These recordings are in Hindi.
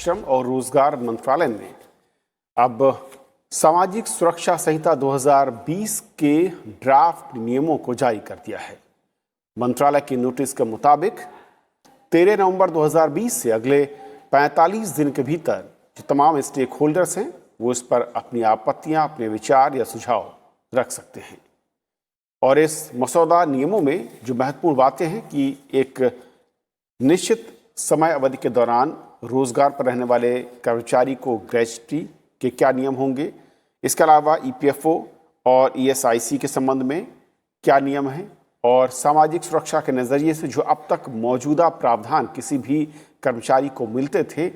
श्रम और रोजगार मंत्रालय ने अब सामाजिक सुरक्षा संहिता 2020 के ड्राफ्ट नियमों को जारी कर दिया है। मंत्रालय की नोटिस के मुताबिक 13 नवंबर 2020 से अगले 45 दिन के भीतर जो तमाम स्टेक होल्डर्स हैं वो इस पर अपनी आपत्तियां, अपने विचार या सुझाव रख सकते हैं। और इस मसौदा नियमों में जो महत्वपूर्ण बातें हैं कि एक निश्चित समय अवधि के दौरान रोजगार पर रहने वाले कर्मचारी को ग्रेच्युटी के क्या नियम होंगे, इसके अलावा ईपीएफओ और ईएसआईसी के संबंध में क्या नियम हैं, और सामाजिक सुरक्षा के नज़रिए से जो अब तक मौजूदा प्रावधान किसी भी कर्मचारी को मिलते थे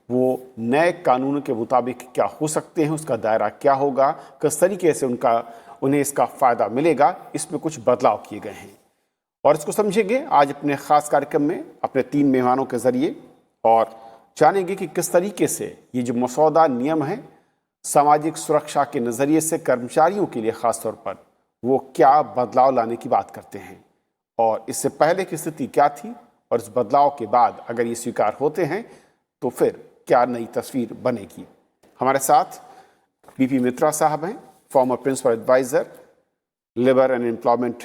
वो नए कानून के मुताबिक क्या हो सकते हैं, उसका दायरा क्या होगा, किस तरीके से उन्हें इसका फ़ायदा मिलेगा, इसमें कुछ बदलाव किए गए हैं। और इसको समझेंगे आज अपने ख़ास कार्यक्रम में अपने 3 मेहमानों के ज़रिए, और जानेंगे कि किस तरीके से ये जो मसौदा नियम है सामाजिक सुरक्षा के नज़रिए से कर्मचारियों के लिए ख़ास तौर पर वो क्या बदलाव लाने की बात करते हैं, और इससे पहले की स्थिति क्या थी, और इस बदलाव के बाद अगर ये स्वीकार होते हैं तो फिर क्या नई तस्वीर बनेगी। हमारे साथ बीपी मित्रा साहब हैं, former principal adviser, labour and employment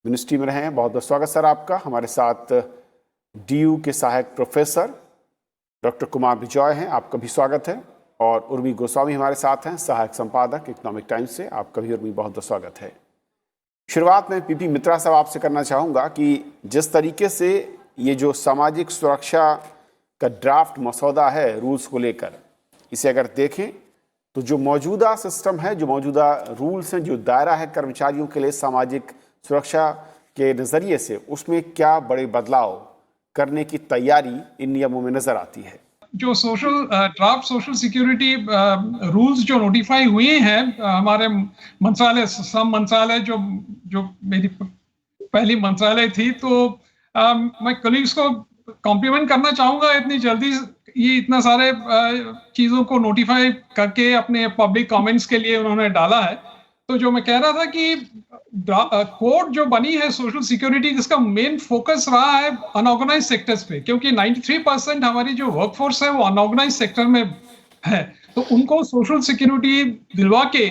ministry में रहे हैं। बहुत बहुत स्वागत सर आपका। हमारे साथ डीयू के सहायक प्रोफेसर डॉक्टर कुमार बिजॉय हैं, आपका भी स्वागत है। और उर्मी गोस्वामी हमारे साथ हैं, सहायक संपादक इकोनॉमिक टाइम्स से, आपका भी उर्मी बहुत बहुत स्वागत है। शुरुआत में पीपी मित्रा साहब आपसे करना चाहूँगा कि जिस तरीके से ये जो सामाजिक सुरक्षा का ड्राफ्ट मसौदा है रूल्स को लेकर, इसे अगर देखें तो जो मौजूदा सिस्टम है, जो मौजूदा रूल्स हैं, जो दायरा है कर्मचारियों के लिए सामाजिक सुरक्षा के नज़रिए से, उसमें क्या बड़े बदलाव करने की तैयारी इन नियमों में नज़र आती है? जो ड्राफ्ट सोशल सिक्योरिटी रूल्स जो नोटिफाई हुए हैं हमारे मंत्रालय, श्रम मंत्रालय जो मेरी पहली मंत्रालय थी, तो मैं कलीग्स को कॉम्प्लीमेंट करना चाहूँगा, इतनी जल्दी ये इतना सारे चीज़ों को नोटिफाई करके अपने पब्लिक कमेंट्स के लिए उन्होंने डाला है। तो जो मैं कह रहा था कि कोड जो बनी है सोशल सिक्योरिटी, जिसका मेन फोकस रहा है अनऑर्गेनाइज सेक्टर्स पे, क्योंकि 93% हमारी जो वर्कफोर्स है वो अनऑर्गेनाइज सेक्टर में है, तो उनको सोशल सिक्योरिटी दिलवा के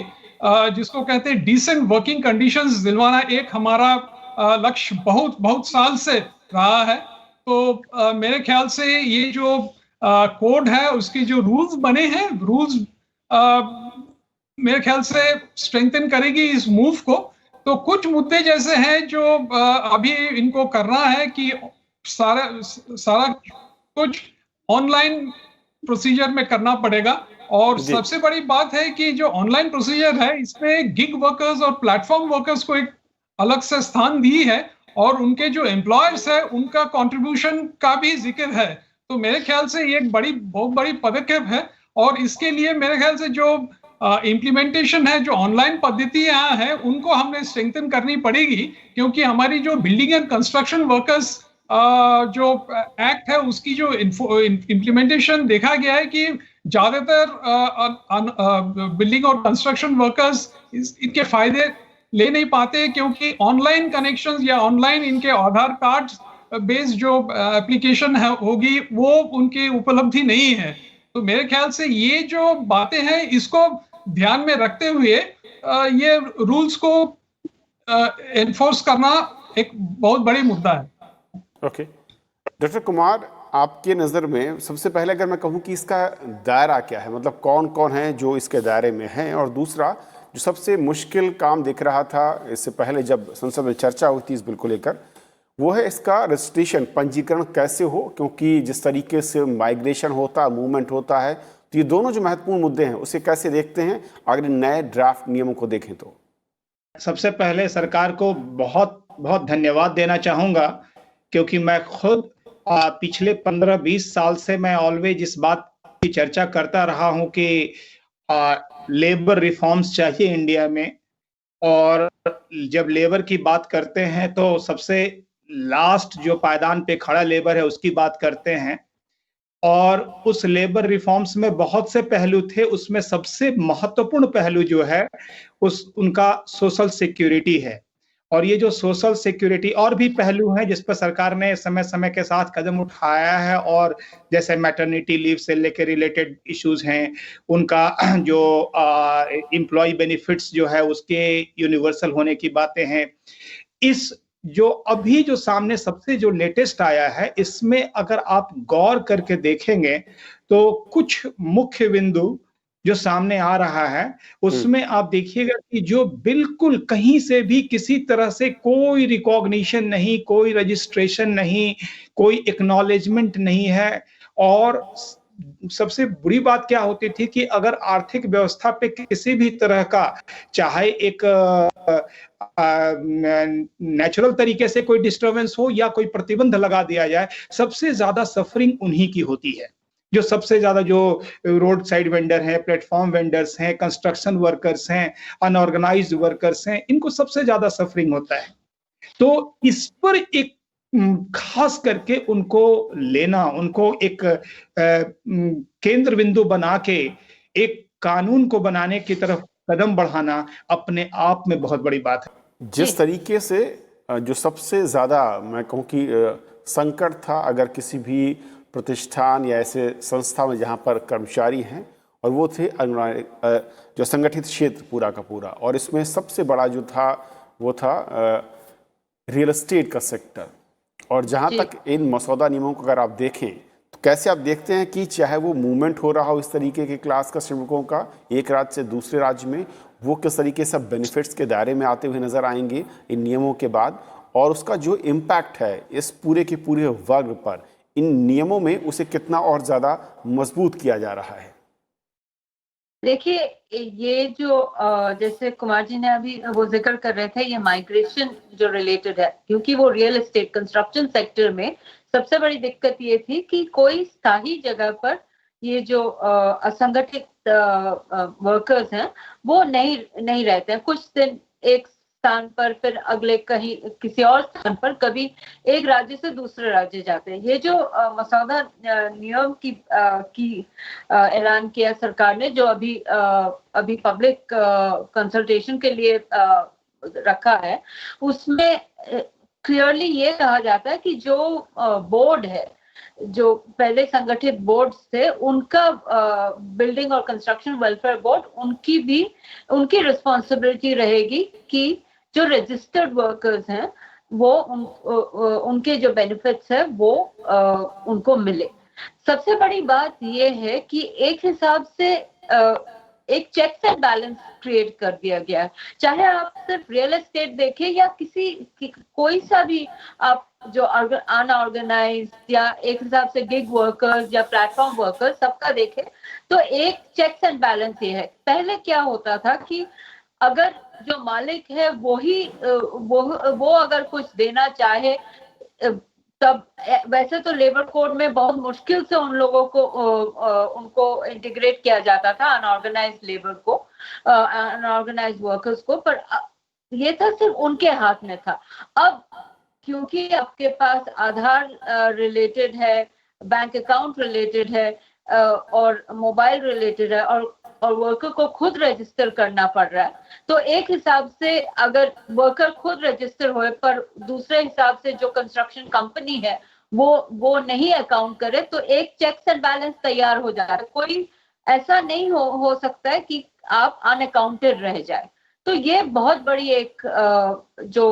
जिसको कहते हैं डिसेंट वर्किंग कंडीशंस दिलवाना एक हमारा लक्ष्य बहुत साल से रहा है। तो मेरे ख्याल से ये जो कोड है उसकी जो रूल्स बने हैं, रूल्स मेरे ख्याल से स्ट्रेंथन करेगी इस मूव को। तो कुछ मुद्दे जैसे हैं जो अभी इनको करना है कि सारा कुछ ऑनलाइन प्रोसीजर में करना पड़ेगा, और सबसे बड़ी बात है कि जो ऑनलाइन प्रोसीजर है इसमें गिग वर्कर्स और प्लेटफॉर्म वर्कर्स को एक अलग से स्थान दी है, और उनके जो एम्प्लॉयर्स है उनका कंट्रीब्यूशन का भी जिक्र है। तो मेरे ख्याल से ये एक बहुत बड़ी पदक्षेप है, और इसके लिए मेरे ख्याल से जो इम्प्लीमेंटेशन है, जो ऑनलाइन पद्धतियां हैं, उनको हमने स्ट्रेंथन करनी पड़ेगी, क्योंकि हमारी जो बिल्डिंग एंड कंस्ट्रक्शन वर्कर्स जो एक्ट है उसकी जो इम्प्लीमेंटेशन देखा गया है कि ज्यादातर बिल्डिंग और कंस्ट्रक्शन वर्कर्स इनके फायदे ले नहीं पाते, क्योंकि ऑनलाइन कनेक्शंस या ऑनलाइन इनके आधार कार्ड बेस्ड जो एप्लीकेशन है होगी वो उनकी उपलब्धि नहीं है। तो मेरे ख्याल से ये जो बातें हैं इसको ध्यान में रखते हुए ये रूल्स को एनफोर्स करना एक बहुत बड़ी मुद्दा है। ओके डॉक्टर कुमार, आपके नज़र में सबसे पहले अगर मैं कहूँ कि इसका दायरा क्या है, मतलब कौन कौन है जो इसके दायरे में हैं, और दूसरा जो सबसे मुश्किल काम दिख रहा था इससे पहले जब संसद में चर्चा हुई थी इस बिल को लेकर, वो है इसका रजिस्ट्रेशन, पंजीकरण कैसे हो, क्योंकि जिस तरीके से माइग्रेशन होता है, मूवमेंट होता है, तो ये दोनों जो महत्वपूर्ण मुद्दे हैं उसे कैसे देखते हैं अगर नए ड्राफ्ट नियमों को देखें तो? सबसे पहले सरकार को बहुत बहुत धन्यवाद देना चाहूँगा, क्योंकि मैं खुद पिछले 15-20 साल से मैं ऑलवेज इस बात की चर्चा करता रहा हूँ कि लेबर रिफॉर्म्स चाहिए इंडिया में, और जब लेबर की बात करते हैं तो सबसे लास्ट जो पायदान पे खड़ा लेबर है उसकी बात करते हैं, और उस लेबर रिफॉर्म्स में बहुत से पहलू थे, उसमें सबसे महत्वपूर्ण पहलू जो है उनका सोशल सिक्योरिटी है। और ये जो सोशल सिक्योरिटी और भी पहलू हैं जिस पर सरकार ने समय समय के साथ कदम उठाया है, और जैसे मैटरनिटी लीव से लेकर रिलेटेड इश्यूज हैं, उनका जो एम्प्लॉय बेनिफिट्स जो है उसके यूनिवर्सल होने की बातें हैं। इस जो अभी जो सामने सबसे जो लेटेस्ट आया है, इसमें अगर आप गौर करके देखेंगे तो कुछ मुख्य बिंदु जो सामने आ रहा है, उसमें आप देखिएगा कि जो बिल्कुल कहीं से भी किसी तरह से कोई रिकॉग्निशन नहीं, कोई रजिस्ट्रेशन नहीं, कोई एक्नॉलेजमेंट नहीं है। और सबसे बुरी बात क्या होती थी कि अगर आर्थिक व्यवस्था पे किसी भी तरह का, चाहे एक नेचुरल तरीके से कोई डिस्टरबेंस हो या कोई प्रतिबंध लगा दिया जाए, सबसे ज्यादा सफरिंग उन्हीं की होती है। जो सबसे ज्यादा जो रोड साइड वेंडर हैं, प्लेटफॉर्म वेंडर्स हैं, कंस्ट्रक्शन वर्कर्स हैं, अनऑर्गेनाइज्ड वर्कर्स हैं, इनको सबसे ज्यादा सफरिंग होता है। तो इस पर एक खास करके उनको लेना, उनको एक केंद्र बिंदु बना के एक कानून को बनाने की तरफ कदम बढ़ाना अपने आप में बहुत बड़ी बात है। जिस तरीके से जो सबसे ज़्यादा मैं कहूँ कि संकट था, अगर किसी भी प्रतिष्ठान या ऐसे संस्था में जहाँ पर कर्मचारी हैं, और वो थे जो संगठित क्षेत्र पूरा का पूरा, और इसमें सबसे बड़ा जो था वो था रियल एस्टेट का सेक्टर। और जहाँ तक इन मसौदा नियमों को अगर आप देखें तो कैसे आप देखते हैं कि चाहे वो मूवमेंट हो रहा हो इस तरीके के क्लास का श्रमिकों का एक राज्य से दूसरे राज्य में, वो किस तरीके से बेनिफिट्स के दायरे में आते हुए नजर आएंगे इन नियमों के बाद, और उसका जो इम्पैक्ट है इस पूरे के पूरे वर्ग पर इन नियमों में, उसे कितना और ज़्यादा मजबूत किया जा रहा है। देखिए, ये जो जैसे कुमार जी ने अभी वो जिक्र कर रहे थे, ये माइग्रेशन जो रिलेटेड है, क्योंकि वो रियल एस्टेट कंस्ट्रक्शन सेक्टर में सबसे बड़ी दिक्कत ये थी कि कोई स्थायी जगह पर ये जो असंगठित वर्कर्स हैं वो नहीं रहते हैं। कुछ दिन एक स्थान पर, फिर अगले कहीं किसी और स्थान पर, कभी एक राज्य से दूसरे राज्य जाते हैं। ये जो मसौदा नियम की ऐलान किया सरकार ने, जो अभी पब्लिक कंसल्टेशन के लिए रखा है, उसमें क्लियरली ये कहा जाता है कि जो बोर्ड है, जो पहले संगठित बोर्ड थे, उनका बिल्डिंग और कंस्ट्रक्शन वेलफेयर बोर्ड, उनकी रिस्पॉन्सिबिलिटी रहेगी कि जो रजिस्टर्ड वर्कर्स हैं वो उनके जो बेनिफिट्स है वो उनको मिले। सबसे बड़ी बात ये है कि एक हिसाब से एक चेक्स एंड बैलेंस क्रिएट कर दिया गया है। चाहे आप सिर्फ रियल एस्टेट देखें या कोई सा भी आप जो अनऑर्गेनाइज्ड या एक हिसाब से गिग वर्कर्स या प्लेटफॉर्म वर्कर्स, सबका देखें तो एक चेक्स एंड बैलेंस ये है। पहले क्या होता था कि अगर जो मालिक है वो अगर कुछ देना चाहे, तब वैसे तो लेबर कोड में बहुत मुश्किल से उन लोगों को उनको इंटीग्रेट किया जाता था, अनऑर्गेनाइज्ड लेबर को, अनऑर्गेनाइज्ड वर्कर्स को, पर ये था सिर्फ उनके हाथ में था। अब क्योंकि आपके पास आधार रिलेटेड है, बैंक अकाउंट रिलेटेड है, और मोबाइल रिलेटेड है, और वर्कर को खुद रजिस्टर करना पड़ रहा है, तो एक हिसाब से अगर वर्कर खुद रजिस्टर होए पर दूसरे हिसाब से जो कंस्ट्रक्शन कंपनी है वो नहीं अकाउंट करे, तो एक चेक्स एंड बैलेंस तैयार हो जाता है। कोई ऐसा नहीं हो सकता है कि आप अनअकाउंटेड रह जाए। तो ये बहुत बड़ी एक जो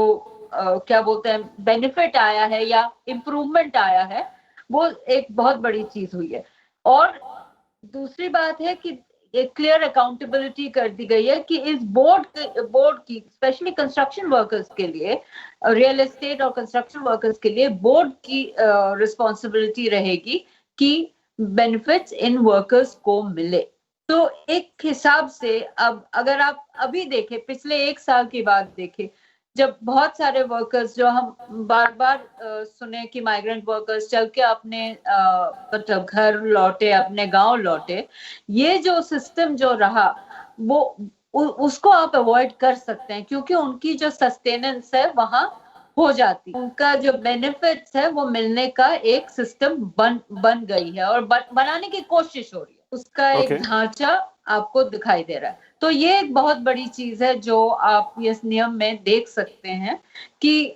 क्या बोलते हैं बेनिफिट आया है या इम्प्रूवमेंट आया है, वो एक बहुत बड़ी चीज हुई है। और दूसरी बात है कि एक क्लियर अकाउंटेबिलिटी कर दी गई है कि इस बोर्ड की स्पेशली कंस्ट्रक्शन वर्कर्स के लिए, रियल एस्टेट और कंस्ट्रक्शन वर्कर्स के लिए बोर्ड की रिस्पॉन्सिबिलिटी रहेगी कि बेनिफिट्स इन वर्कर्स को मिले। तो एक हिसाब से अब अगर आप अभी देखें, पिछले एक साल की बात देखें, जब बहुत सारे वर्कर्स जो हम बार बार सुने कि माइग्रेंट वर्कर्स चल के अपने मतलब घर लौटे, अपने गांव लौटे, ये जो सिस्टम जो रहा वो उसको आप अवॉइड कर सकते हैं, क्योंकि उनकी जो सस्टेनेंस है वहां हो जाती, उनका जो बेनिफिट्स है वो मिलने का एक सिस्टम बन गई है और बनाने की कोशिश हो रही है। उसका एक ढांचा आपको दिखाई दे रहा है। तो ये एक बहुत बड़ी चीज है जो आप इस नियम में देख सकते हैं कि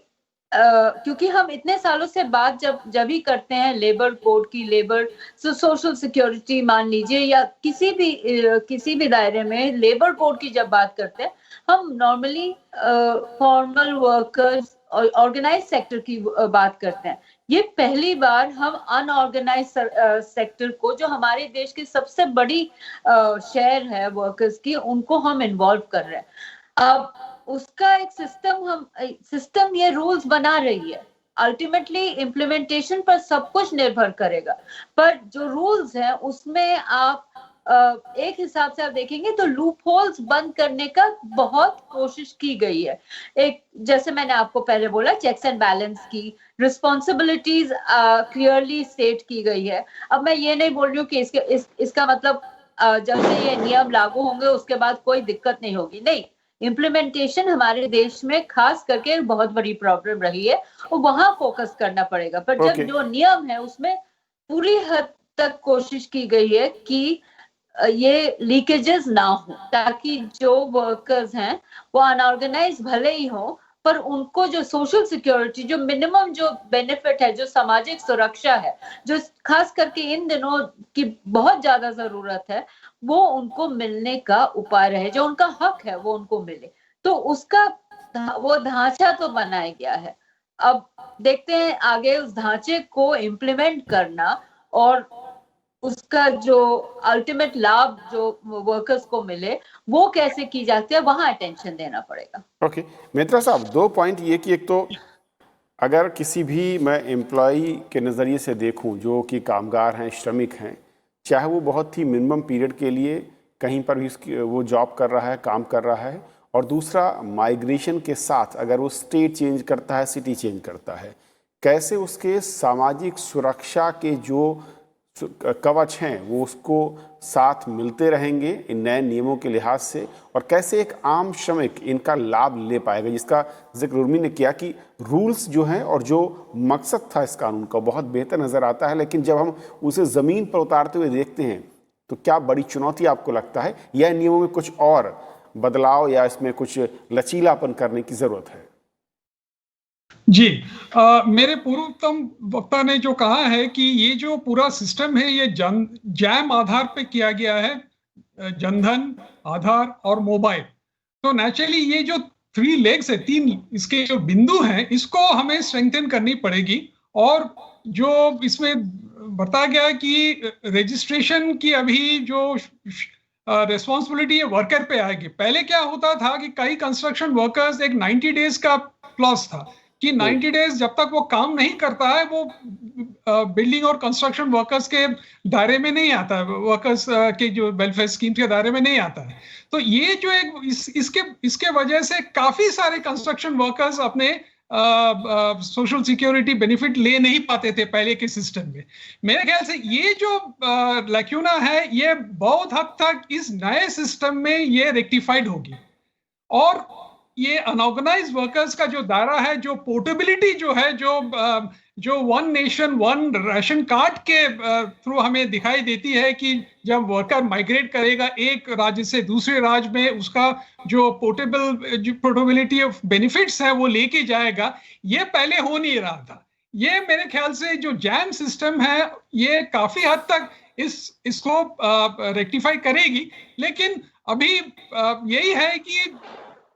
क्योंकि हम इतने सालों से बात जब ही करते हैं लेबर कोड की, लेबर सोशल सिक्योरिटी मान लीजिए, या किसी भी दायरे में लेबर कोड की जब बात करते हैं, हम नॉर्मली फॉर्मल वर्कर्स और ऑर्गेनाइज सेक्टर की बात करते हैं। ये पहली बार हम अनऑर्गेनाइज सेक्टर को, जो हमारे देश की सबसे बड़ी शेयर है वर्कर्स की, उनको हम इन्वॉल्व कर रहे हैं। अब उसका एक सिस्टम ये रूल्स बना रही है। अल्टीमेटली इम्प्लीमेंटेशन पर सब कुछ निर्भर करेगा, पर जो रूल्स हैं उसमें आप एक हिसाब से आप देखेंगे तो लूप होल्स बंद करने का बहुत कोशिश की गई है। एक, जैसे मैंने आपको पहले बोला, चेक्स एंड बैलेंस की, रिस्पॉन्सिबिलिटीज क्लियरली स्टेट की गई है। अब मैं ये नहीं बोल रही हूँ कि इसका मतलब जब से ये नियम लागू होंगे उसके बाद कोई दिक्कत नहीं होगी, नहीं। इम्प्लीमेंटेशन हमारे देश में खास करके बहुत बड़ी प्रॉब्लम रही है और वहां फोकस करना पड़ेगा। पर जब जो नियम है उसमें पूरी हद तक कोशिश की गई है कि ये लीकेजेस ना हो, ताकि जो वर्कर्स हैं वो अनऑर्गेनाइज भले ही हो, पर उनको जो सोशल सिक्योरिटी, जो मिनिमम जो बेनिफिट है, जो सामाजिक सुरक्षा है, जो खास करके इन दिनों की बहुत ज्यादा जरूरत है, वो उनको मिलने का उपाय रहे, जो उनका हक है वो उनको मिले। तो उसका वो ढांचा तो बनाया गया है। अब देखते हैं आगे उस ढांचे को इम्प्लीमेंट करना और उसका जो अल्टीमेट लाभ जो वर्कर्स को मिले वो कैसे की जाती है, वहां अटेंशन देना पड़ेगा। ओके मित्रा साहब, 2 पॉइंट ये कि एक तो अगर किसी भी मैं एम्प्लॉई के नज़रिए से देखूं जो कि कामगार हैं, श्रमिक हैं, चाहे वो बहुत ही मिनिमम पीरियड के लिए कहीं पर भी वो जॉब कर रहा है, काम कर रहा है, और दूसरा माइग्रेशन के साथ अगर वो स्टेट चेंज करता है, सिटी चेंज करता है, कैसे उसके सामाजिक सुरक्षा के जो कवच हैं वो उसको साथ मिलते रहेंगे इन नए नियमों के लिहाज से, और कैसे एक आम श्रमिक इनका लाभ ले पाएगा, जिसका जिक्र उर्मी ने किया कि रूल्स जो हैं और जो मकसद था इस कानून का बहुत बेहतर नज़र आता है, लेकिन जब हम उसे ज़मीन पर उतारते हुए देखते हैं तो क्या बड़ी चुनौती आपको लगता है, या इन नियमों में कुछ और बदलाव या इसमें कुछ लचीलापन करने की ज़रूरत है? जी, मेरे पूर्वतम वक्ता ने जो कहा है कि ये जो पूरा सिस्टम है ये जैम आधार पे किया गया है, जनधन, आधार और मोबाइल। तो नेचुरली ये जो 3 लेग्स है, 3 इसके जो बिंदु हैं, इसको हमें स्ट्रेंथन करनी पड़ेगी। और जो इसमें बताया गया कि रजिस्ट्रेशन की अभी जो रिस्पॉन्सिबिलिटी है वर्कर पे आएगी। पहले क्या होता था कि कई कंस्ट्रक्शन वर्कर्स एक 90 डेज का क्लॉज था कि 90 डेज जब तक वो काम नहीं करता है वो बिल्डिंग और कंस्ट्रक्शन वर्कर्स के दायरे में नहीं आता है, वर्कर्स के जो वेलफेयर स्कीम के दायरे में नहीं आता है। तो ये जो एक इसके वजह से काफी सारे कंस्ट्रक्शन वर्कर्स अपने सोशल सिक्योरिटी बेनिफिट ले नहीं पाते थे पहले के सिस्टम में। मेरे ख्याल से ये जो लैक्यूना है ये बहुत हद तक इस नए सिस्टम में ये रेक्टिफाइड होगी। और ये अनऑर्गेनाइज वर्कर्स का जो दायरा है, जो पोर्टेबिलिटी जो है, जो one nation one ration card के थ्रू हमें दिखाई देती है कि जब वर्कर माइग्रेट करेगा एक राज्य से दूसरे राज्य में, उसका जो पोर्टेबिलिटी ऑफ बेनिफिट्स है वो लेके जाएगा, ये पहले हो नहीं रहा था। ये मेरे ख्याल से जो जैम सिस्टम है ये काफी हद तक इसको रेक्टिफाई करेगी। लेकिन अभी यही है कि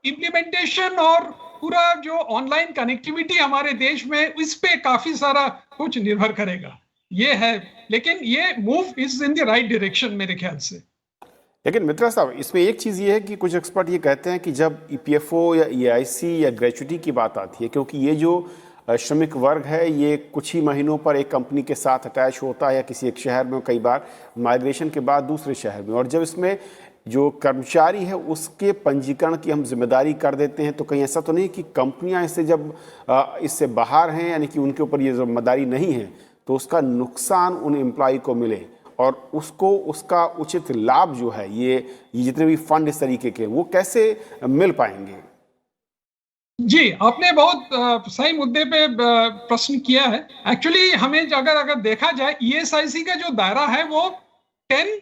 इम्प्लीमेंटेशन और पूरा जो ऑनलाइन कनेक्टिविटी हमारे देश में, इस पे काफी सारा कुछ निर्भर करेगा। ये है, लेकिन ये move is in the right direction मेरे ख्याल से। लेकिन मित्रा साहब, इसमें एक चीज़ ये है कि कुछ एक्सपर्ट ये कहते हैं कि जब ईपीएफओ या ईआईसी या ग्रेच्युटी की बात आती है, क्योंकि ये जो श्रमिक वर्ग है ये कुछ ही महीनों पर एक कंपनी के साथ अटैच होता है या किसी एक शहर में, कई बार माइग्रेशन के बाद दूसरे शहर में, और जब इसमें जो कर्मचारी है उसके पंजीकरण की हम जिम्मेदारी कर देते हैं, तो कहीं ऐसा तो नहीं कि कंपनियां इससे जब इससे बाहर हैं, यानी कि उनके ऊपर ये जिम्मेदारी नहीं है, तो उसका नुकसान उन एम्प्लॉय को मिले और उसको उसका उचित लाभ जो है, ये जितने भी फंड इस तरीके के, वो कैसे मिल पाएंगे? जी, आपने बहुत सही मुद्दे पे प्रश्न किया है। एक्चुअली हमें अगर देखा जाए, ईएसआईसी का जो दायरा है वो 10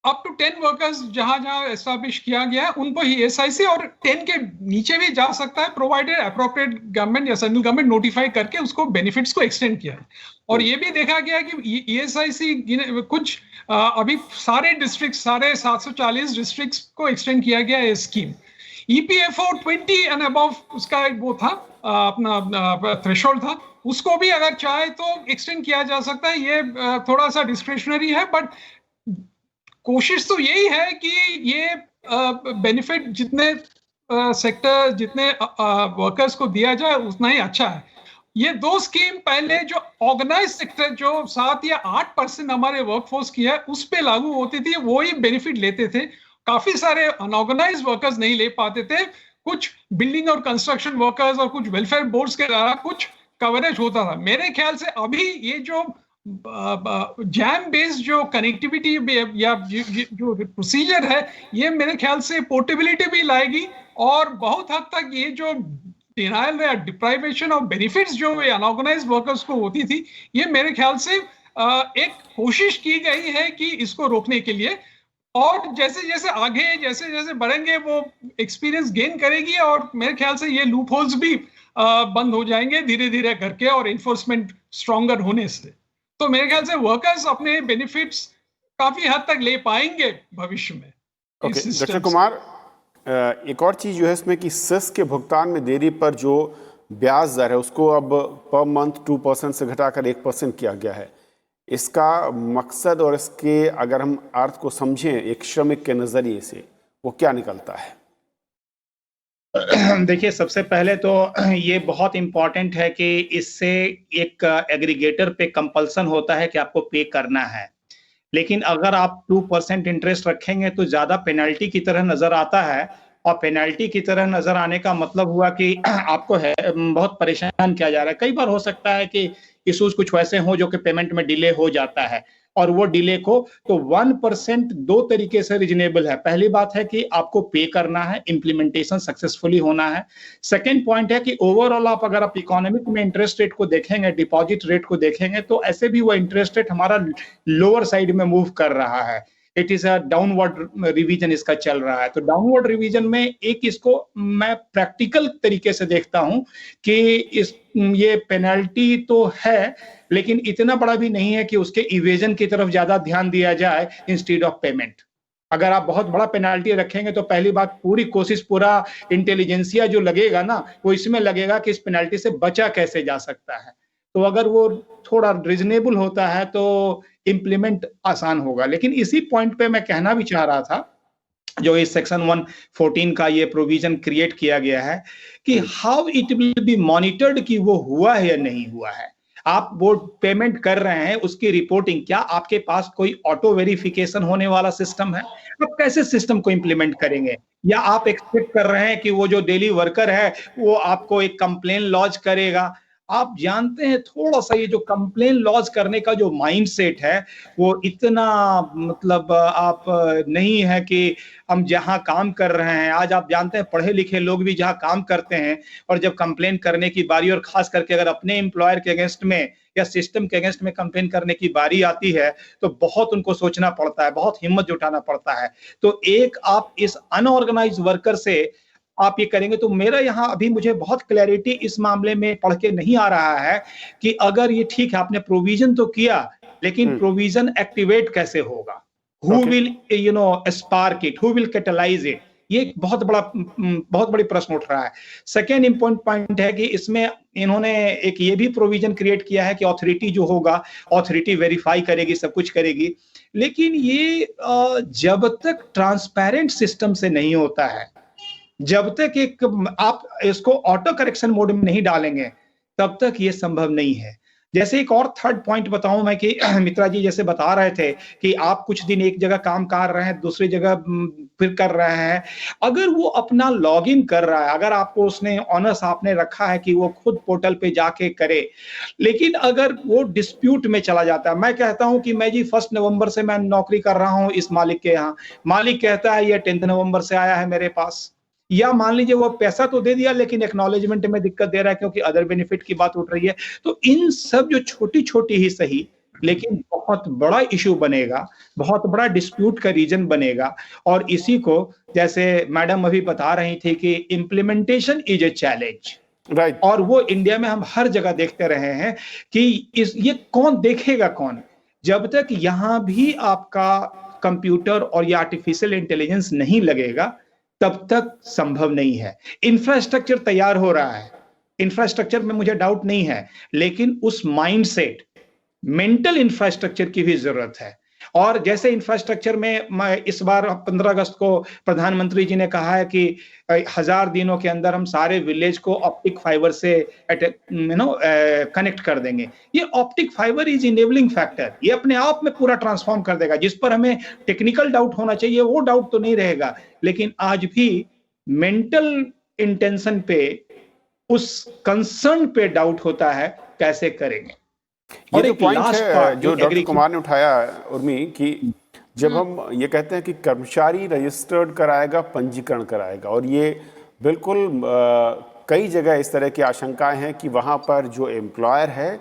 अप टू 10 वर्कर्स जहां जहां एस्टैब्लिश किया गया है उनको ही ESIC, और 10 के नीचे भी जा सकता है प्रोवाइडेड अप्रोप्रिएट गवर्नमेंट या सेंट्रल गवर्नमेंट नोटिफाई करके उसको बेनिफिट्स को एक्सटेंड किया है। और ये भी देखा गया कि ESIC कुछ अभी सारे डिस्ट्रिक्ट, सारे 740 डिस्ट्रिक्ट्स को एक्सटेंड किया गया है स्कीम। EPFO 20 एंड अबव उसका वो था अपना थ्रेशोल्ड था, उसको भी अगर चाहे तो एक्सटेंड किया जा सकता है। ये थोड़ा सा डिस्क्रिशनरी है, बट कोशिश तो यही है कि ये बेनिफिट जितने सेक्टर, जितने वर्कर्स को दिया जाए उतना ही अच्छा है। ये दो स्कीम पहले जो ऑर्गेनाइज सेक्टर जो 7 या 8% हमारे वर्कफोर्स की है उस पे लागू होती थी, वो ही बेनिफिट लेते थे। काफी सारे अनऑर्गेनाइज वर्कर्स नहीं ले पाते थे। कुछ बिल्डिंग और कंस्ट्रक्शन वर्कर्स और कुछ वेलफेयर बोर्ड्स के द्वारा कुछ कवरेज होता था। मेरे ख्याल से अभी ये जो जैम बेस्ड जो कनेक्टिविटी या जो प्रोसीजर है, ये मेरे ख्याल से पोर्टेबिलिटी भी लाएगी, और बहुत हद तक ये जो डिनायल या डिप्राइवेशन ऑफ बेनिफिट्स जो अनऑर्गेनाइज्ड वर्कर्स को होती थी, ये मेरे ख्याल से एक कोशिश की गई है कि इसको रोकने के लिए। और जैसे जैसे आगे जैसे जैसे बढ़ेंगे वो एक्सपीरियंस गेन करेगी, और मेरे ख्याल से ये लूप होल्स भी बंद हो जाएंगे धीरे धीरे करके, और इन्फोर्समेंट स्ट्रॉन्गर होने से। तो मेरे ख्याल से वर्कर्स अपने बेनिफिट्स काफी हद तक ले पाएंगे भविष्य में। ओके डॉक्टर कुमार, एक और चीज जो है इसमें कि सेस के भुगतान में देरी पर जो ब्याज दर है उसको अब पर मंथ 2% से घटाकर 1% किया गया है। इसका मकसद और इसके अगर हम अर्थ को समझें एक श्रमिक के नजरिए से, वो क्या निकलता है? देखिए, सबसे पहले तो ये बहुत इंपॉर्टेंट है कि इससे एक एग्रीगेटर पे कंपल्सन होता है कि आपको पे करना है, लेकिन अगर आप 2% इंटरेस्ट रखेंगे तो ज्यादा पेनल्टी की तरह नजर आता है, और पेनल्टी की तरह नजर आने का मतलब हुआ कि आपको है बहुत परेशान किया जा रहा है। कई बार हो सकता है कि इश्यूज कुछ वैसे हो जो कि पेमेंट में डिले हो जाता है, और वो डिले को तो 1% दो तरीके से रीजनेबल है। पहली बात है कि आपको पे करना है, इंप्लीमेंटेशन सक्सेसफुली होना है। सेकेंड पॉइंट है कि ओवरऑल अगर आप इकोनॉमिक में इंटरेस्ट रेट को देखेंगे, डिपॉजिट रेट को देखेंगे, तो ऐसे भी वो इंटरेस्ट रेट हमारा लोअर साइड में मूव कर रहा है। It is a downward revision इसका चल रहा है। तो डाउनवर्ड रिवीजन में एक इसको मैं प्रैक्टिकल तरीके से देखता हूं कि ये पेनल्टी तो है, लेकिन इतना बड़ा भी नहीं है कि उसके इवेजन की तरफ ज्यादा ध्यान दिया जाए इंस्टेड ऑफ पेमेंट। अगर आप बहुत बड़ा पेनाल्टी रखेंगे तो पहली बात पूरी कोशिश, पूरा इंटेलिजेंसिया जो लगेगा ना, वो इसमें लगेगा कि इस पेनाल्टी से बचा कैसे जा सकता है। तो अगर वो थोड़ा रीजनेबल होता है तो इंप्लीमेंट आसान होगा। लेकिन इसी पॉइंट पे मैं कहना भी चाह रहा था, जो इस सेक्शन 114 का ये प्रोविजन क्रिएट किया गया है, कि how it will be monitored कि वो हुआ है या नहीं हुआ है। आप वो पेमेंट कर रहे हैं, उसकी रिपोर्टिंग, क्या आपके पास कोई ऑटो वेरिफिकेशन होने वाला सिस्टम है? आप कैसे सिस्टम को इंप्लीमेंट करेंगे? या आप एक्सपेक्ट कर रहे हैं कि वो जो डेली वर्कर है वो आपको एक कंप्लेन लॉन्च करेगा? आप जानते हैं थोड़ा सा ये जो कंप्लेन लॉन्च करने का जो माइंडसेट है वो इतना मतलब आप नहीं है कि हम जहां काम कर रहे हैं, आज आप जानते हैं पढ़े लिखे लोग भी जहां काम करते हैं, और जब कंप्लेन करने की बारी, और खास करके अगर अपने एम्प्लॉयर के अगेंस्ट में या सिस्टम के अगेंस्ट में कंप्लेन करने की बारी आती है, तो बहुत उनको सोचना पड़ता है, बहुत हिम्मत जुटाना पड़ता है। तो एक आप इस अनऑर्गेनाइज्ड वर्कर से आप ये करेंगे, तो मेरा यहाँ अभी मुझे बहुत क्लैरिटी इस मामले में पढ़ के नहीं आ रहा है कि अगर ये ठीक है आपने प्रोविजन तो किया, लेकिन प्रोविजन एक्टिवेट कैसे होगा? Who will spark it, who will catalyse it? ये एक बहुत बड़ी प्रश्न उठ रहा है। सेकेंड इंपॉर्टेंट पॉइंट है कि इसमें इन्होंने एक ये भी प्रोविजन क्रिएट किया है कि अथॉरिटी जो होगा, अथॉरिटी वेरीफाई करेगी, सब कुछ करेगी, लेकिन ये जब तक ट्रांसपेरेंट सिस्टम से नहीं होता है, जब तक एक आप इसको ऑटो करेक्शन मोड में नहीं डालेंगे, तब तक ये संभव नहीं है। जैसे एक और थर्ड पॉइंट बताऊं मैं कि मित्रा जी जैसे बता रहे थे कि आप कुछ दिन एक जगह काम कर रहे हैं, दूसरी जगह फिर कर रहे हैं, अगर वो अपना लॉगिन कर रहा है, अगर आपको उसने ऑनर्स आपने रखा है कि वो खुद पोर्टल पे जाके करे, लेकिन अगर वो डिस्प्यूट में चला जाता है, मैं कहता हूं कि मैं जी 1 नवंबर से मैं नौकरी कर रहा हूं इस मालिक के यहाँ, मालिक कहता है ये 10 नवंबर से आया है मेरे पास, या मान लीजिए वो पैसा तो दे दिया लेकिन एक्नॉलेजमेंट में दिक्कत दे रहा है क्योंकि अदर बेनिफिट की बात उठ रही है। तो इन सब जो छोटी छोटी ही सही लेकिन बहुत बड़ा इशू बनेगा, बहुत बड़ा डिस्प्यूट का रीजन बनेगा। और इसी को जैसे मैडम अभी बता रही थी कि implementation is a challenge, right. और वो इंडिया में हम हर जगह देखते रहे हैं कि ये कौन देखेगा कौन? जब तक यहां भी आपका कंप्यूटर और ये आर्टिफिशियल इंटेलिजेंस नहीं लगेगा, तब तक संभव नहीं है। इंफ्रास्ट्रक्चर तैयार हो रहा है, इंफ्रास्ट्रक्चर में मुझे डाउट नहीं है, लेकिन उस माइंडसेट, मेंटल इंफ्रास्ट्रक्चर की भी जरूरत है। और जैसे इंफ्रास्ट्रक्चर में मैं इस बार 15 अगस्त को प्रधानमंत्री जी ने कहा है कि 1000 दिनों के अंदर हम सारे विलेज को ऑप्टिक फाइबर से कनेक्ट कर देंगे। ये optic fibre is enabling factor, ये अपने आप में पूरा ट्रांसफॉर्म कर देगा। जिस पर हमें टेक्निकल डाउट होना चाहिए वो डाउट तो नहीं रहेगा, लेकिन आज भी मेंटल इंटेंशन पे, उस कंसर्न पे डाउट होता है, कैसे करेंगे। ये और जो एक पॉइंट लास्ट है पार्ट जो डॉक्टर कुमार ने उठाया उर्मी, कि जब हम ये कहते हैं कि कर्मचारी रजिस्टर्ड कराएगा, पंजीकरण कराएगा, और ये बिल्कुल कई जगह इस तरह की आशंकाएं हैं कि वहाँ पर जो एम्प्लॉयर है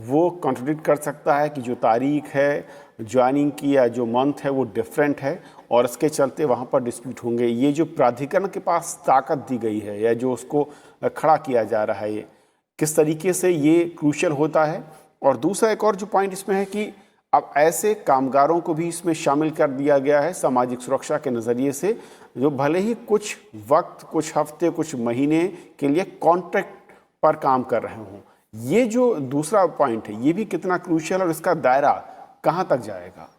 वो कॉन्ट्रडिक्ट कर सकता है कि जो तारीख है ज्वाइनिंग की या जो मंथ है वो डिफरेंट है, और इसके चलते वहाँ पर डिस्प्यूट होंगे। ये जो प्राधिकरण के पास ताकत दी गई है या जो उसको खड़ा किया जा रहा है, ये किस तरीके से ये क्रूशियल होता है। और दूसरा एक और जो पॉइंट इसमें है कि अब ऐसे कामगारों को भी इसमें शामिल कर दिया गया है सामाजिक सुरक्षा के नज़रिए से, जो भले ही कुछ वक्त, कुछ हफ्ते, कुछ महीने के लिए कॉन्ट्रैक्ट पर काम कर रहे हों। ये जो दूसरा पॉइंट है ये भी कितना क्रूशियल, और इसका दायरा कहाँ तक जाएगा?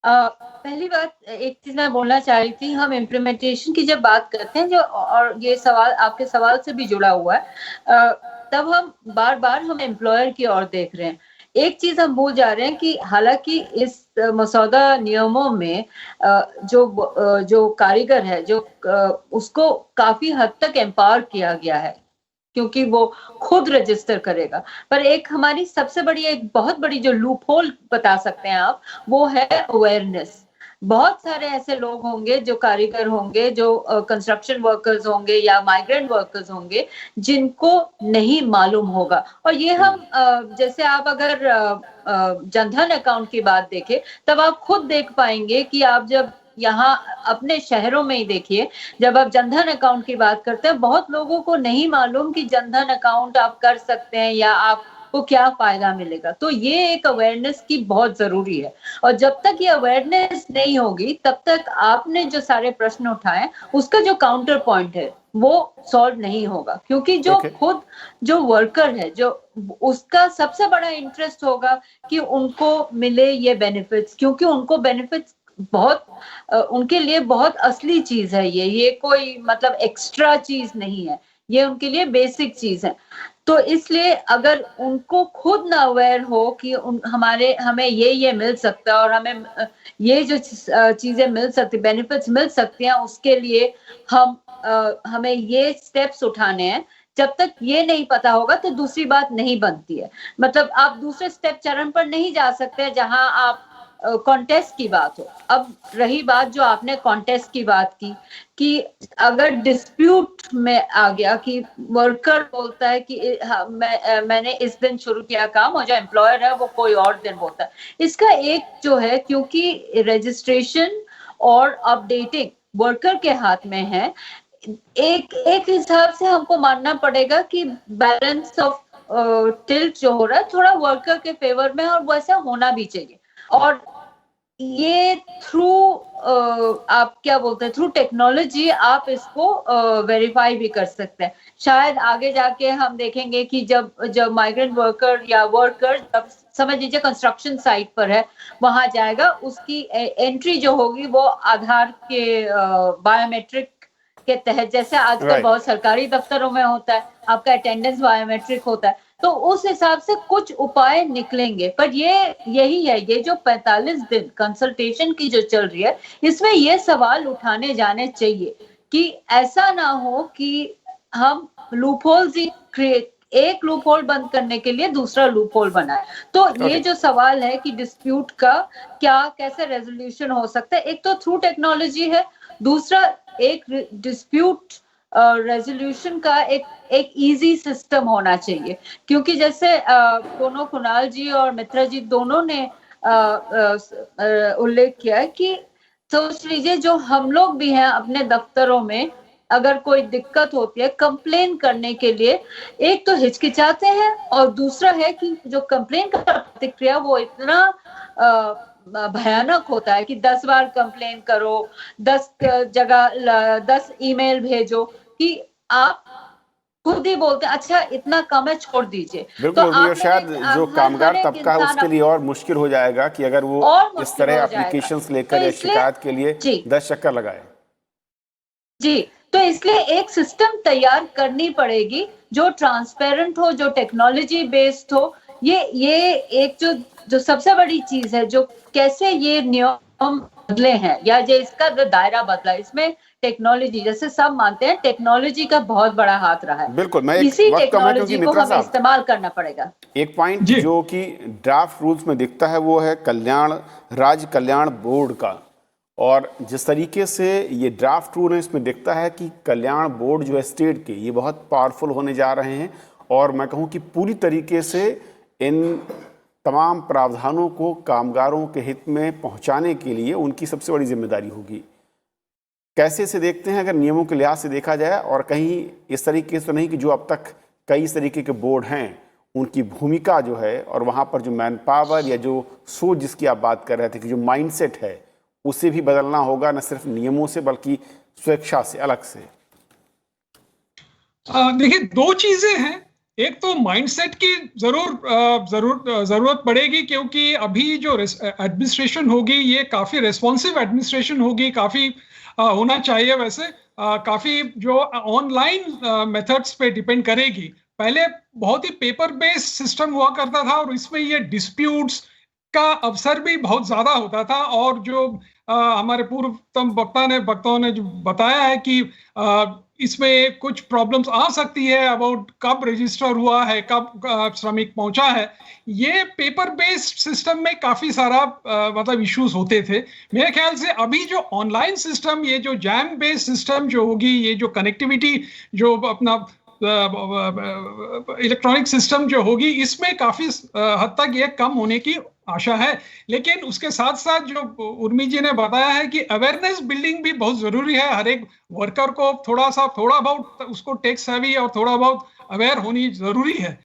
पहली बात, एक चीज मैं बोलना चाह रही थी, हम इम्प्लीमेंटेशन की जब बात करते हैं, जो और ये सवाल आपके सवाल से भी जुड़ा हुआ है, तब हम बार बार हम एम्प्लॉयर की ओर देख रहे हैं। एक चीज हम भूल जा रहे हैं कि हालांकि इस मसौदा नियमों में जो कारीगर है, जो उसको काफी हद तक एम्पावर किया गया है, क्योंकि वो खुद रजिस्टर करेगा। पर एक हमारी सबसे बड़ी, एक बहुत बड़ी जो लूप होल बता सकते हैं आप, वो है अवेयरनेस। बहुत सारे ऐसे लोग होंगे, जो कारीगर होंगे, जो कंस्ट्रक्शन वर्कर्स होंगे या माइग्रेंट वर्कर्स होंगे, जिनको नहीं मालूम होगा। और ये हम जैसे आप अगर जनधन अकाउंट की बात देखें, तब आप खुद देख पाएंगे कि आप जब यहाँ अपने शहरों में ही देखिए, जब आप जनधन अकाउंट की बात करते हैं, बहुत लोगों को नहीं मालूम कि जनधन अकाउंट आप कर सकते हैं या आपको क्या फायदा मिलेगा। तो ये एक अवेयरनेस की बहुत जरूरी है, और जब तक ये अवेयरनेस नहीं होगी, तब तक आपने जो सारे प्रश्न उठाए, उसका जो काउंटर पॉइंट है वो सॉल्व नहीं होगा। क्योंकि जो खुद जो वर्कर है, जो उसका सबसे बड़ा इंटरेस्ट होगा कि उनको मिले ये बेनिफिट्स, क्योंकि उनको बेनिफिट्स बहुत उनके लिए बहुत असली चीज है। ये कोई मतलब एक्स्ट्रा चीज नहीं है, ये उनके लिए बेसिक चीज है। तो इसलिए अगर उनको खुद ना अवेयर हो कि हमें ये मिल सकता है, और हमें ये जो चीजें मिल सकती, बेनिफिट्स मिल सकती हैं, उसके लिए हमें ये स्टेप्स उठाने हैं, जब तक ये नहीं पता होगा तो दूसरी बात नहीं बनती है। मतलब आप दूसरे स्टेप चरण पर नहीं जा सकते जहां आप कॉन्टेस्ट की बात हो। अब रही बात जो आपने कॉन्टेस्ट की बात की, कि अगर डिस्प्यूट में आ गया कि वर्कर बोलता है कि मैंने इस दिन शुरू किया काम, और जो एम्प्लॉयर है वो कोई और दिन बोलता है, इसका एक जो है, क्योंकि रजिस्ट्रेशन और अपडेटिंग वर्कर के हाथ में है, एक हिसाब से हमको मानना पड़ेगा कि बैलेंस ऑफ टिल्ट जो हो रहा है थोड़ा वर्कर के फेवर में, और वैसा होना भी चाहिए। और ये थ्रू आप क्या बोलते हैं, थ्रू टेक्नोलॉजी आप इसको वेरीफाई भी कर सकते हैं। शायद आगे जाके हम देखेंगे कि जब माइग्रेंट वर्कर या वर्कर, जब समझ लीजिए कंस्ट्रक्शन साइट पर है, वहां जाएगा, उसकी एंट्री जो होगी वो आधार के बायोमेट्रिक के तहत, जैसे आजकल बहुत सरकारी दफ्तरों में होता है, आपका अटेंडेंस बायोमेट्रिक होता है, तो उस हिसाब से कुछ उपाय निकलेंगे। पर यही है, ये जो 45 दिन कंसल्टेशन की जो चल रही है, इसमें ये सवाल उठाने जाने चाहिए कि ऐसा ना हो कि हम लूपहोल्स ही क्रिएट, एक लूपहोल बंद करने के लिए दूसरा लूपहोल बनाए। तो ये जो सवाल है कि डिस्प्यूट का कैसे रेजोल्यूशन हो सकता है, एक तो थ्रू टेक्नोलॉजी है, दूसरा एक डिस्प्यूट रेजोल्यूशन का एक इजी सिस्टम होना चाहिए, क्योंकि जैसे दोनों कुणाल जी और मित्रा जी दोनों ने उल्लेख किया है कि सोच लीजिए जो हम लोग भी हैं अपने दफ्तरों में, अगर कोई दिक्कत होती है कंप्लेन करने के लिए, एक तो हिचकिचाते हैं और दूसरा है कि जो कंप्लेन का प्रतिक्रिया वो इतना भयानक होता है कि 10 बार कंप्लेन करो, 10 जगह 10 ईमेल भेजो, कि आप खुद ही बोलते हैं अच्छा इतना कम है छोड़ दीजिए। बिल्कुल, और शायद जो कामगार तबका है उसके लिए और मुश्किल हो जाएगा कि अगर वो इस तरह एप्लीकेशंस लेकर या शिकायत के लिए 10 चक्कर लगाए। जी, तो इसलिए एक सिस्टम तैयार करनी पड़ेगी जो ट्रांसपेरेंट हो, जो टेक्नोलॉजी बेस्ड हो। ये एक जो सबसे बड़ी चीज है, जो कैसे ये नियम बदले हैं या जो इसका जो दायरा बदला, इसमें टेक्नोलॉजी, जैसे सब मानते हैं टेक्नोलॉजी का बहुत बड़ा हाथ रहा है। बिल्कुल, मैं इसी टेक्नोलॉजी को हमें इस्तेमाल करना पड़ेगा। एक पॉइंट जो कि ड्राफ्ट रूल्स में दिखता है वो है राज्य कल्याण बोर्ड का, और जिस तरीके से ये ड्राफ्ट रूल है इसमें दिखता है कि कल्याण बोर्ड जो है स्टेट के, ये बहुत पावरफुल होने जा रहे हैं, और मैं कहूँ कि पूरी तरीके से इन तमाम प्रावधानों को कामगारों के हित में पहुंचाने के लिए उनकी सबसे बड़ी जिम्मेदारी होगी। कैसे से देखते हैं अगर नियमों के लिहाज से देखा जाए, और कहीं इस तरीके से तो नहीं कि जो अब तक कई इस तरीके के बोर्ड हैं उनकी भूमिका जो है और वहाँ पर जो मैन पावर या जो सोच जिसकी आप बात कर रहे थे कि जो माइंडसेट है उसे भी बदलना होगा, न सिर्फ नियमों से बल्कि स्वेच्छा से, अलग से। देखिए, दो चीजें हैं। एक तो माइंडसेट की जरूरत पड़ेगी, क्योंकि अभी जो एडमिनिस्ट्रेशन होगी ये काफी रेस्पॉन्सिव एडमिनिस्ट्रेशन होगी, काफी होना चाहिए वैसे, काफी जो ऑनलाइन मेथड्स पे डिपेंड करेगी। पहले बहुत ही पेपर बेस्ड सिस्टम हुआ करता था और इसमें ये डिस्प्यूट्स का अवसर भी बहुत ज्यादा होता था, और जो हमारे पूर्वतम वक्ताओं ने जो बताया है कि इसमें कुछ प्रॉब्लम्स आ सकती है अबाउट कब रजिस्टर हुआ है, कब श्रमिक पहुंचा है। ये पेपर बेस्ड सिस्टम में काफी सारा मतलब इश्यूज होते थे। मेरे ख्याल से अभी जो ऑनलाइन सिस्टम, ये जो जैम बेस्ड सिस्टम जो होगी, ये जो कनेक्टिविटी जो अपना इलेक्ट्रॉनिक सिस्टम जो होगी, इसमें काफी हद तक ये कम होने की आशा है। लेकिन उसके साथ साथ जो उर्मी जी ने बताया है कि अवेयरनेस बिल्डिंग भी बहुत जरूरी है। हर एक वर्कर को थोड़ा बहुत उसको टेक सेवी और थोड़ा बहुत अवेयर होनी जरूरी है।